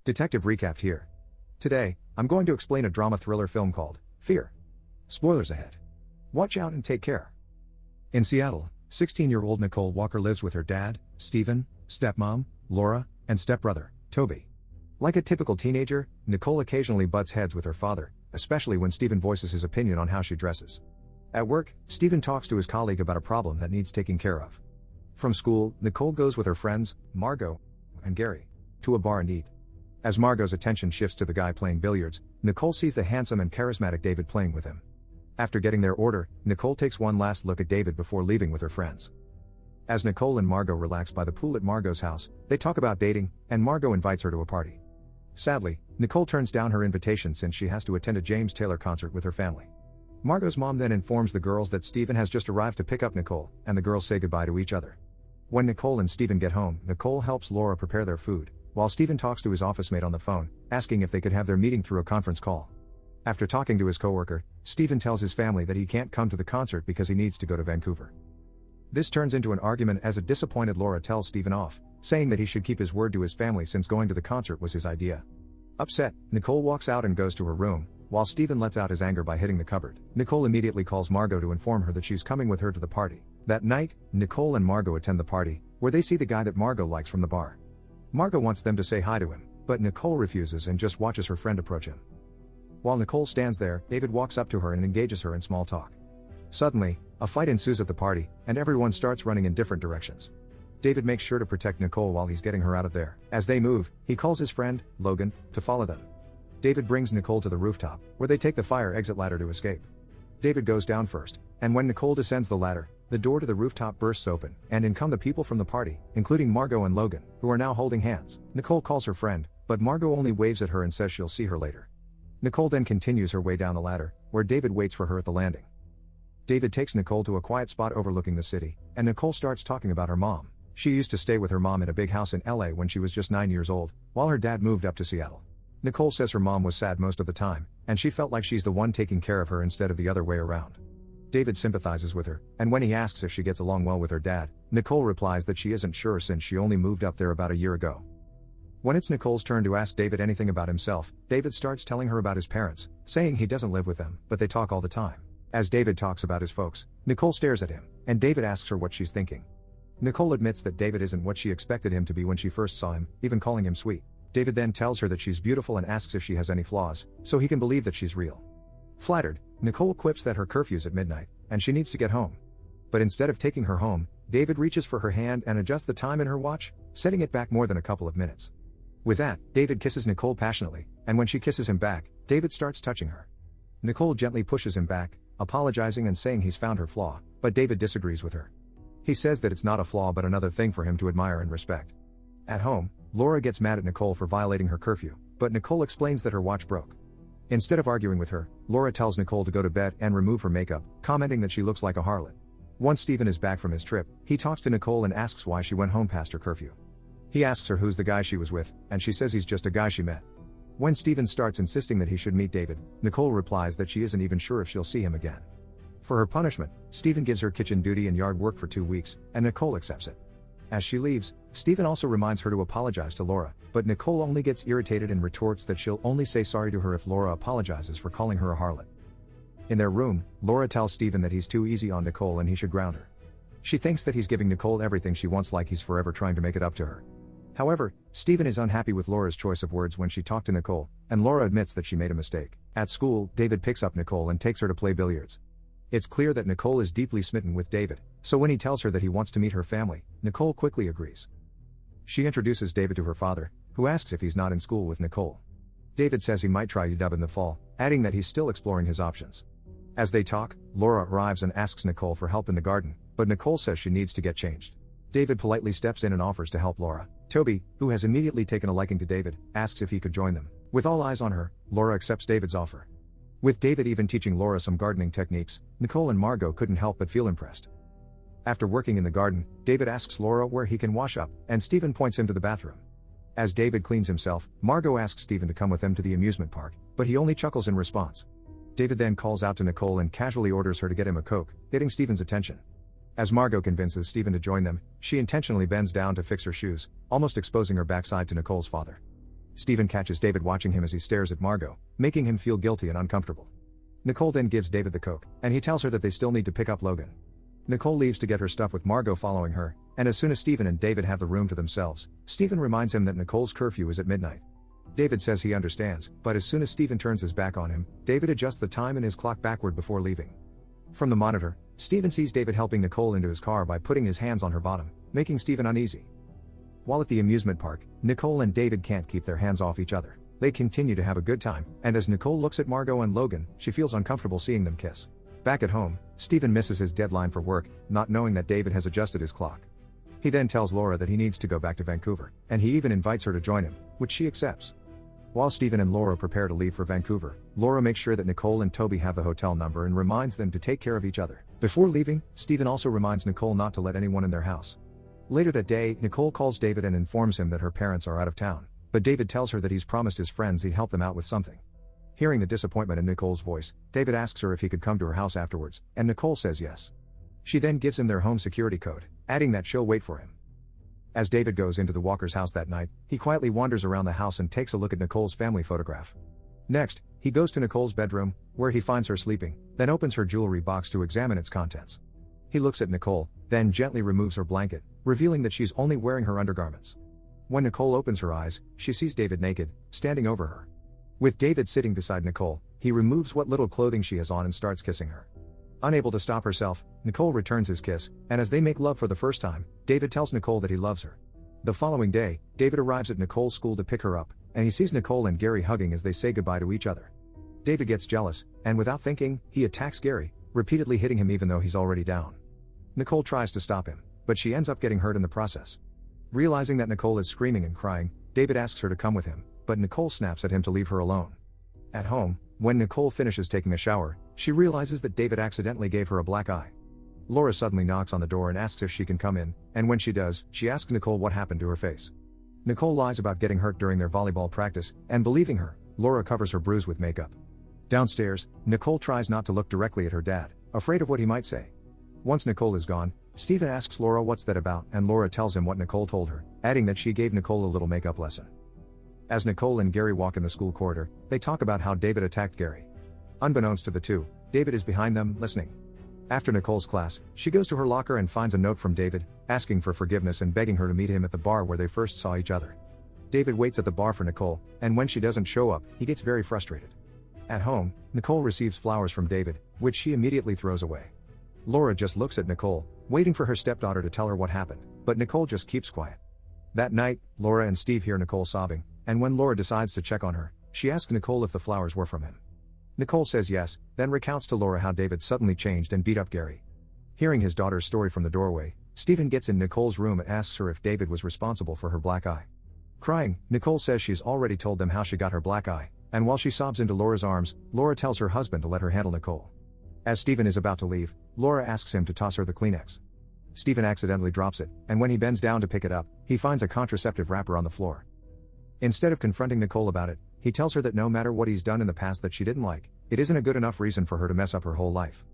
Detective recap here. Today, I'm going to explain a drama thriller film called Fear. Spoilers ahead. Watch out and take care. In Seattle, 16-year-old Nicole Walker lives with her dad, Stephen, stepmom, Laura, and stepbrother, Toby. Like a typical teenager, Nicole occasionally butts heads with her father, especially when Stephen voices his opinion on how she dresses. At work, Stephen talks to his colleague about a problem that needs taking care of. From school, Nicole goes with her friends, Margot and Gary, to a bar and eat. As Margot's attention shifts to the guy playing billiards, Nicole sees the handsome and charismatic David playing with him. After getting their order, Nicole takes one last look at David before leaving with her friends. As Nicole and Margot relax by the pool at Margot's house, they talk about dating, and Margot invites her to a party. Sadly, Nicole turns down her invitation since she has to attend a James Taylor concert with her family. Margot's mom then informs the girls that Stephen has just arrived to pick up Nicole, and the girls say goodbye to each other. When Nicole and Stephen get home, Nicole helps Laura prepare their food, while Stephen talks to his office mate on the phone, asking if they could have their meeting through a conference call. After talking to his coworker, Stephen tells his family that he can't come to the concert because he needs to go to Vancouver. This turns into an argument as a disappointed Laura tells Stephen off, saying that he should keep his word to his family since going to the concert was his idea. Upset, Nicole walks out and goes to her room, while Stephen lets out his anger by hitting the cupboard. Nicole immediately calls Margot to inform her that she's coming with her to the party. That night, Nicole and Margot attend the party, where they see the guy that Margot likes from the bar. Margot wants them to say hi to him, but Nicole refuses and just watches her friend approach him. While Nicole stands there, David walks up to her and engages her in small talk. Suddenly, a fight ensues at the party, and everyone starts running in different directions. David makes sure to protect Nicole while he's getting her out of there. As they move, he calls his friend, Logan, to follow them. David brings Nicole to the rooftop, where they take the fire exit ladder to escape. David goes down first, and when Nicole descends the ladder, the door to the rooftop bursts open, and in come the people from the party, including Margot and Logan, who are now holding hands. Nicole calls her friend, but Margot only waves at her and says she'll see her later. Nicole then continues her way down the ladder, where David waits for her at the landing. David takes Nicole to a quiet spot overlooking the city, and Nicole starts talking about her mom. She used to stay with her mom in a big house in LA when she was just 9 years old, while her dad moved up to Seattle. Nicole says her mom was sad most of the time, and she felt like she's the one taking care of her instead of the other way around. David sympathizes with her, and when he asks if she gets along well with her dad, Nicole replies that she isn't sure since she only moved up there about a year ago. When it's Nicole's turn to ask David anything about himself, David starts telling her about his parents, saying he doesn't live with them, but they talk all the time. As David talks about his folks, Nicole stares at him, and David asks her what she's thinking. Nicole admits that David isn't what she expected him to be when she first saw him, even calling him sweet. David then tells her that she's beautiful and asks if she has any flaws, so he can believe that she's real. Flattered, Nicole quips that her curfew's at midnight, and she needs to get home. But instead of taking her home, David reaches for her hand and adjusts the time in her watch, setting it back more than a couple of minutes. With that, David kisses Nicole passionately, and when she kisses him back, David starts touching her. Nicole gently pushes him back, apologizing and saying he's found her flaw, but David disagrees with her. He says that it's not a flaw but another thing for him to admire and respect. At home, Laura gets mad at Nicole for violating her curfew, but Nicole explains that her watch broke. Instead of arguing with her, Laura tells Nicole to go to bed and remove her makeup, commenting that she looks like a harlot. Once Stephen is back from his trip, he talks to Nicole and asks why she went home past her curfew. He asks her who's the guy she was with, and she says he's just a guy she met. When Stephen starts insisting that he should meet David, Nicole replies that she isn't even sure if she'll see him again. For her punishment, Stephen gives her kitchen duty and yard work for 2 weeks, and Nicole accepts it. As she leaves, Stephen also reminds her to apologize to Laura, but Nicole only gets irritated and retorts that she'll only say sorry to her if Laura apologizes for calling her a harlot. In their room, Laura tells Stephen that he's too easy on Nicole and he should ground her. She thinks that he's giving Nicole everything she wants, like he's forever trying to make it up to her. However, Stephen is unhappy with Laura's choice of words when she talked to Nicole, and Laura admits that she made a mistake. At school, David picks up Nicole and takes her to play billiards. It's clear that Nicole is deeply smitten with David, so when he tells her that he wants to meet her family, Nicole quickly agrees. She introduces David to her father, who asks if he's not in school with Nicole. David says he might try UW in the fall, adding that he's still exploring his options. As they talk, Laura arrives and asks Nicole for help in the garden, but Nicole says she needs to get changed. David politely steps in and offers to help Laura. Toby, who has immediately taken a liking to David, asks if he could join them. With all eyes on her, Laura accepts David's offer. With David even teaching Laura some gardening techniques, Nicole and Margot couldn't help but feel impressed. After working in the garden, David asks Laura where he can wash up, and Stephen points him to the bathroom. As David cleans himself, Margot asks Stephen to come with them to the amusement park, but he only chuckles in response. David then calls out to Nicole and casually orders her to get him a Coke, getting Stephen's attention. As Margot convinces Stephen to join them, she intentionally bends down to fix her shoes, almost exposing her backside to Nicole's father. Stephen catches David watching him as he stares at Margot, making him feel guilty and uncomfortable. Nicole then gives David the coke, and he tells her that they still need to pick up Logan. Nicole leaves to get her stuff with Margot following her, and as soon as Stephen and David have the room to themselves, Stephen reminds him that Nicole's curfew is at midnight. David says he understands, but as soon as Stephen turns his back on him, David adjusts the time in his clock backward before leaving. From the monitor, Stephen sees David helping Nicole into his car by putting his hands on her bottom, making Stephen uneasy. While at the amusement park, Nicole and David can't keep their hands off each other. They continue to have a good time, and as Nicole looks at Margot and Logan, she feels uncomfortable seeing them kiss. Back at home, Stephen misses his deadline for work, not knowing that David has adjusted his clock. He then tells Laura that he needs to go back to Vancouver, and he even invites her to join him, which she accepts. While Stephen and Laura prepare to leave for Vancouver, Laura makes sure that Nicole and Toby have the hotel number and reminds them to take care of each other. Before leaving, Stephen also reminds Nicole not to let anyone in their house. Later that day, Nicole calls David and informs him that her parents are out of town, but David tells her that he's promised his friends he'd help them out with something. Hearing the disappointment in Nicole's voice, David asks her if he could come to her house afterwards, and Nicole says yes. She then gives him their home security code, adding that she'll wait for him. As David goes into the Walker's house that night, he quietly wanders around the house and takes a look at Nicole's family photograph. Next, he goes to Nicole's bedroom, where he finds her sleeping, then opens her jewelry box to examine its contents. He looks at Nicole, then gently removes her blanket, revealing that she's only wearing her undergarments. When Nicole opens her eyes, she sees David naked, standing over her. With David sitting beside Nicole, he removes what little clothing she has on and starts kissing her. Unable to stop herself, Nicole returns his kiss, and as they make love for the first time, David tells Nicole that he loves her. The following day, David arrives at Nicole's school to pick her up, and he sees Nicole and Gary hugging as they say goodbye to each other. David gets jealous, and without thinking, he attacks Gary, repeatedly hitting him even though he's already down. Nicole tries to stop him, but she ends up getting hurt in the process. Realizing that Nicole is screaming and crying, David asks her to come with him, but Nicole snaps at him to leave her alone. At home, when Nicole finishes taking a shower, she realizes that David accidentally gave her a black eye. Laura suddenly knocks on the door and asks if she can come in, and when she does, she asks Nicole what happened to her face. Nicole lies about getting hurt during their volleyball practice, and believing her, Laura covers her bruise with makeup. Downstairs, Nicole tries not to look directly at her dad, afraid of what he might say. Once Nicole is gone, Stephen asks Laura what's that about, and Laura tells him what Nicole told her, adding that she gave Nicole a little makeup lesson. As Nicole and Gary walk in the school corridor, they talk about how David attacked Gary. Unbeknownst to the two, David is behind them, listening. After Nicole's class, she goes to her locker and finds a note from David, asking for forgiveness and begging her to meet him at the bar where they first saw each other. David waits at the bar for Nicole, and when she doesn't show up, he gets very frustrated. At home, Nicole receives flowers from David, which she immediately throws away. Laura just looks at Nicole, waiting for her stepdaughter to tell her what happened, but Nicole just keeps quiet. That night, Laura and Steve hear Nicole sobbing, and when Laura decides to check on her, she asks Nicole if the flowers were from him. Nicole says yes, then recounts to Laura how David suddenly changed and beat up Gary. Hearing his daughter's story from the doorway, Stephen gets in Nicole's room and asks her if David was responsible for her black eye. Crying, Nicole says she's already told them how she got her black eye, and while she sobs into Laura's arms, Laura tells her husband to let her handle Nicole. As Stephen is about to leave, Laura asks him to toss her the Kleenex. Stephen accidentally drops it, and when he bends down to pick it up, he finds a contraceptive wrapper on the floor. Instead of confronting Nicole about it, he tells her that no matter what he's done in the past that she didn't like, it isn't a good enough reason for her to mess up her whole life.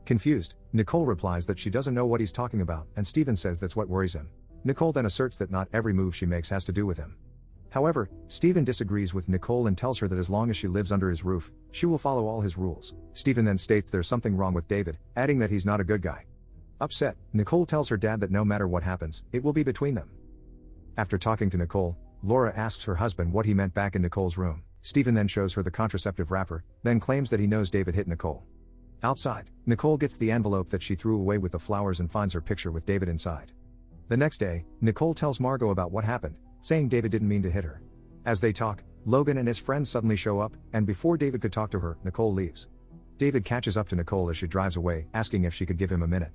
Confused, Nicole replies that she doesn't know what he's talking about, and Stephen says that's what worries him. Nicole then asserts that not every move she makes has to do with him. However, Stephen disagrees with Nicole and tells her that as long as she lives under his roof, she will follow all his rules. Stephen then states there's something wrong with David, adding that he's not a good guy. Upset, Nicole tells her dad that no matter what happens, it will be between them. After talking to Nicole, Laura asks her husband what he meant back in Nicole's room. Stephen then shows her the contraceptive wrapper, then claims that he knows David hit Nicole. Outside, Nicole gets the envelope that she threw away with the flowers and finds her picture with David inside. The next day, Nicole tells Margot about what happened, saying David didn't mean to hit her. As they talk, Logan and his friends suddenly show up, and before David could talk to her, Nicole leaves. David catches up to Nicole as she drives away, asking if she could give him a minute.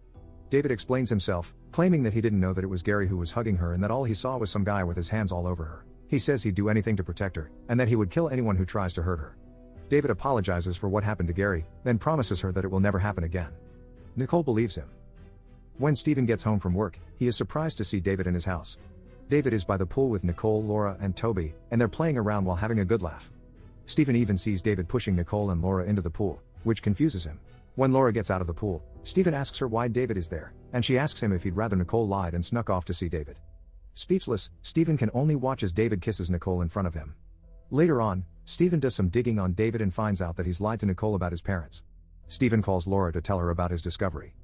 David explains himself, claiming that he didn't know that it was Gary who was hugging her and that all he saw was some guy with his hands all over her. He says he'd do anything to protect her, and that he would kill anyone who tries to hurt her. David apologizes for what happened to Gary, then promises her that it will never happen again. Nicole believes him. When Stephen gets home from work, he is surprised to see David in his house. David is by the pool with Nicole, Laura, and Toby, and they're playing around while having a good laugh. Stephen even sees David pushing Nicole and Laura into the pool, which confuses him. When Laura gets out of the pool, Stephen asks her why David is there, and she asks him if he'd rather Nicole lied and snuck off to see David. Speechless, Stephen can only watch as David kisses Nicole in front of him. Later on, Stephen does some digging on David and finds out that he's lied to Nicole about his parents. Stephen calls Laura to tell her about his discovery.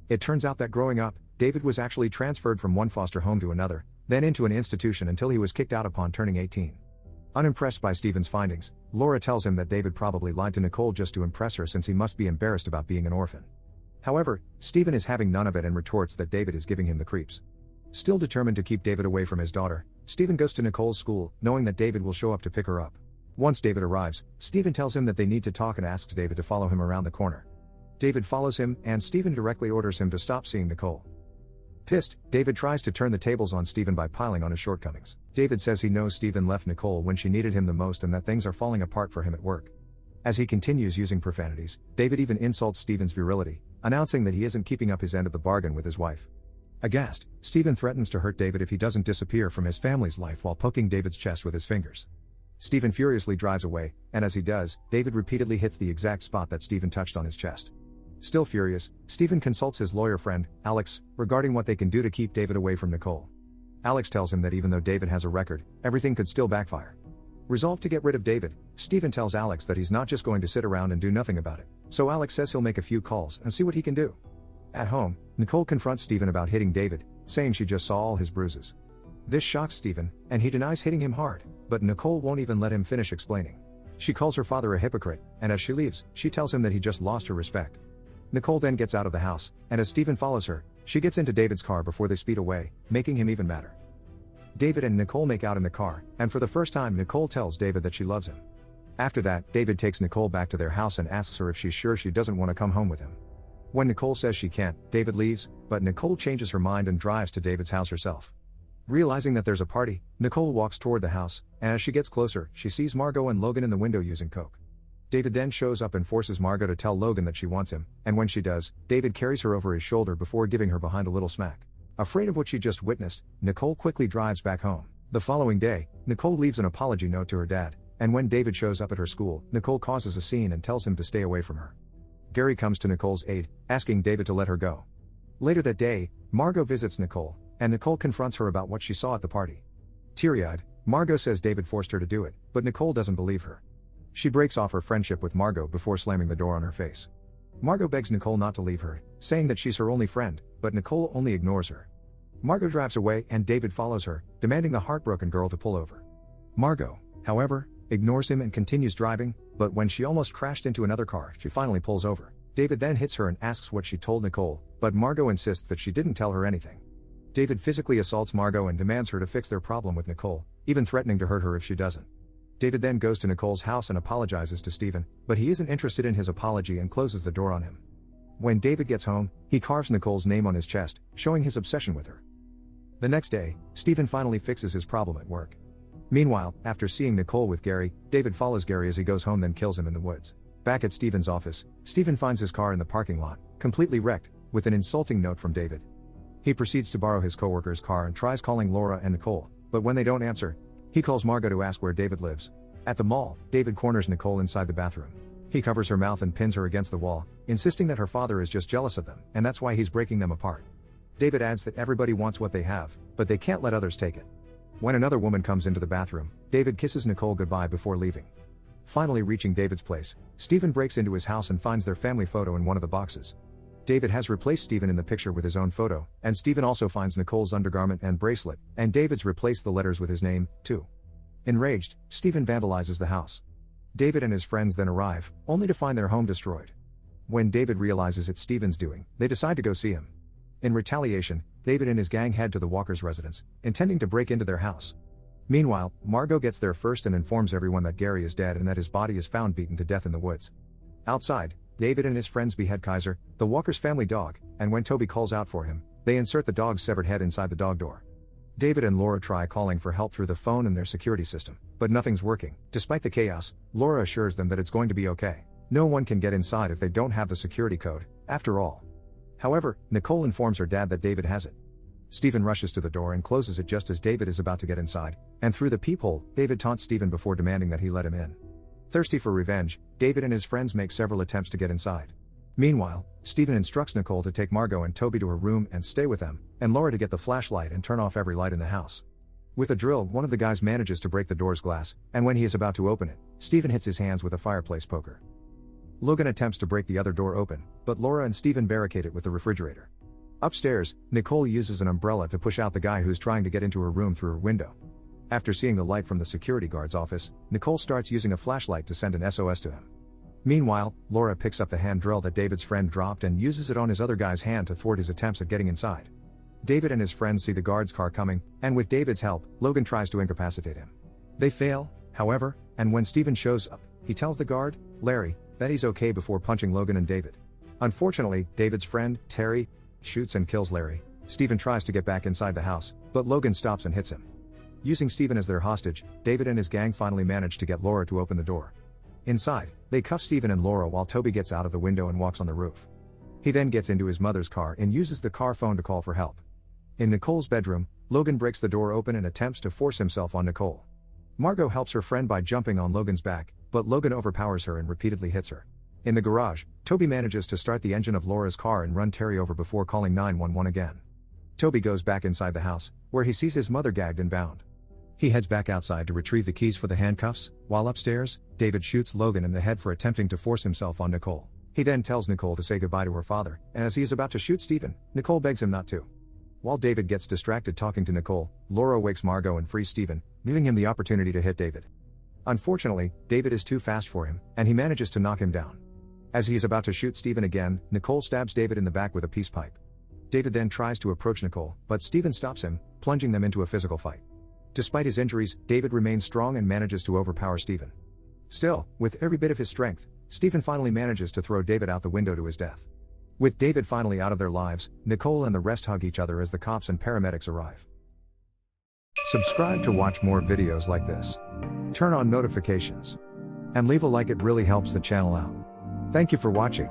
It turns out that growing up, David was actually transferred from one foster home to another, then into an institution until he was kicked out upon turning 18. Unimpressed by Stephen's findings, Laura tells him that David probably lied to Nicole just to impress her since he must be embarrassed about being an orphan. However, Stephen is having none of it and retorts that David is giving him the creeps. Still determined to keep David away from his daughter, Stephen goes to Nicole's school, knowing that David will show up to pick her up. Once David arrives, Stephen tells him that they need to talk and asks David to follow him around the corner. David follows him, and Stephen directly orders him to stop seeing Nicole. Pissed, David tries to turn the tables on Stephen by piling on his shortcomings. David says he knows Stephen left Nicole when she needed him the most and that things are falling apart for him at work. As he continues using profanities, David even insults Stephen's virility, announcing that he isn't keeping up his end of the bargain with his wife. Aghast, Stephen threatens to hurt David if he doesn't disappear from his family's life while poking David's chest with his fingers. Stephen furiously drives away, and as he does, David repeatedly hits the exact spot that Stephen touched on his chest. Still furious, Stephen consults his lawyer friend, Alex, regarding what they can do to keep David away from Nicole. Alex tells him that even though David has a record, everything could still backfire. Resolved to get rid of David, Stephen tells Alex that he's not just going to sit around and do nothing about it, so Alex says he'll make a few calls and see what he can do. At home, Nicole confronts Stephen about hitting David, saying she just saw all his bruises. This shocks Stephen, and he denies hitting him hard, but Nicole won't even let him finish explaining. She calls her father a hypocrite, and as she leaves, she tells him that he just lost her respect. Nicole then gets out of the house, and as Stephen follows her, she gets into David's car before they speed away, making him even madder. David and Nicole make out in the car, and for the first time Nicole tells David that she loves him. After that, David takes Nicole back to their house and asks her if she's sure she doesn't want to come home with him. When Nicole says she can't, David leaves, but Nicole changes her mind and drives to David's house herself. Realizing that there's a party, Nicole walks toward the house, and as she gets closer, she sees Margot and Logan in the window using coke. David then shows up and forces Margot to tell Logan that she wants him, and when she does, David carries her over his shoulder before giving her behind a little smack. Afraid of what she just witnessed, Nicole quickly drives back home. The following day, Nicole leaves an apology note to her dad, and when David shows up at her school, Nicole causes a scene and tells him to stay away from her. Gary comes to Nicole's aid, asking David to let her go. Later that day, Margot visits Nicole, and Nicole confronts her about what she saw at the party. Teary-eyed, Margot says David forced her to do it, but Nicole doesn't believe her. She breaks off her friendship with Margot before slamming the door on her face. Margot begs Nicole not to leave her, saying that she's her only friend, but Nicole only ignores her. Margot drives away and David follows her, demanding the heartbroken girl to pull over. Margot, however, ignores him and continues driving, but when she almost crashed into another car, she finally pulls over. David then hits her and asks what she told Nicole, but Margot insists that she didn't tell her anything. David physically assaults Margot and demands her to fix their problem with Nicole, even threatening to hurt her if she doesn't. David then goes to Nicole's house and apologizes to Stephen, but he isn't interested in his apology and closes the door on him. When David gets home, he carves Nicole's name on his chest, showing his obsession with her. The next day, Stephen finally fixes his problem at work. Meanwhile, after seeing Nicole with Gary, David follows Gary as he goes home then kills him in the woods. Back at Stephen's office, Stephen finds his car in the parking lot, completely wrecked, with an insulting note from David. He proceeds to borrow his coworker's car and tries calling Laura and Nicole, but when they don't answer, he calls Margot to ask where David lives. At the mall, David corners Nicole inside the bathroom. He covers her mouth and pins her against the wall, insisting that her father is just jealous of them, and that's why he's breaking them apart. David adds that everybody wants what they have, but they can't let others take it. When another woman comes into the bathroom, David kisses Nicole goodbye before leaving. Finally reaching David's place, Stephen breaks into his house and finds their family photo in one of the boxes. David has replaced Stephen in the picture with his own photo, and Stephen also finds Nicole's undergarment and bracelet, and David's replaced the letters with his name, too. Enraged, Stephen vandalizes the house. David and his friends then arrive, only to find their home destroyed. When David realizes it's Stephen's doing, they decide to go see him. In retaliation, David and his gang head to the Walker's residence, intending to break into their house. Meanwhile, Margot gets there first and informs everyone that Gary is dead and that his body is found beaten to death in the woods. Outside, David and his friends behead Kaiser, the Walker's family dog, and when Toby calls out for him, they insert the dog's severed head inside the dog door. David and Laura try calling for help through the phone and their security system, but nothing's working. Despite the chaos, Laura assures them that it's going to be okay. No one can get inside if they don't have the security code, after all. However, Nicole informs her dad that David has it. Stephen rushes to the door and closes it just as David is about to get inside, and through the peephole, David taunts Stephen before demanding that he let him in. Thirsty for revenge, David and his friends make several attempts to get inside. Meanwhile, Stephen instructs Nicole to take Margot and Toby to her room and stay with them, and Laura to get the flashlight and turn off every light in the house. With a drill, one of the guys manages to break the door's glass, and when he is about to open it, Stephen hits his hands with a fireplace poker. Logan attempts to break the other door open, but Laura and Stephen barricade it with the refrigerator. Upstairs, Nicole uses an umbrella to push out the guy who's trying to get into her room through her window. After seeing the light from the security guard's office, Nicole starts using a flashlight to send an SOS to him. Meanwhile, Laura picks up the hand drill that David's friend dropped and uses it on his other guy's hand to thwart his attempts at getting inside. David and his friends see the guard's car coming, and with David's help, Logan tries to incapacitate him. They fail, however, and when Stephen shows up, he tells the guard, Larry, that he's okay before punching Logan and David. Unfortunately, David's friend, Terry, shoots and kills Larry. Stephen tries to get back inside the house, but Logan stops and hits him. Using Stephen as their hostage, David and his gang finally manage to get Laura to open the door. Inside, they cuff Stephen and Laura while Toby gets out of the window and walks on the roof. He then gets into his mother's car and uses the car phone to call for help. In Nicole's bedroom, Logan breaks the door open and attempts to force himself on Nicole. Margot helps her friend by jumping on Logan's back, but Logan overpowers her and repeatedly hits her. In the garage, Toby manages to start the engine of Laura's car and run Terry over before calling 911 again. Toby goes back inside the house, where he sees his mother gagged and bound. He heads back outside to retrieve the keys for the handcuffs, while upstairs, David shoots Logan in the head for attempting to force himself on Nicole. He then tells Nicole to say goodbye to her father, and as he is about to shoot Stephen, Nicole begs him not to. While David gets distracted talking to Nicole, Laura wakes Margot and frees Stephen, giving him the opportunity to hit David. Unfortunately, David is too fast for him, and he manages to knock him down. As he is about to shoot Stephen again, Nicole stabs David in the back with a peace pipe. David then tries to approach Nicole, but Stephen stops him, plunging them into a physical fight. Despite his injuries, David remains strong and manages to overpower Stephen. Still, with every bit of his strength, Stephen finally manages to throw David out the window to his death. With David finally out of their lives, Nicole and the rest hug each other as the cops and paramedics arrive. Subscribe to watch more videos like this. Turn on notifications. And leave a like, it really helps the channel out. Thank you for watching.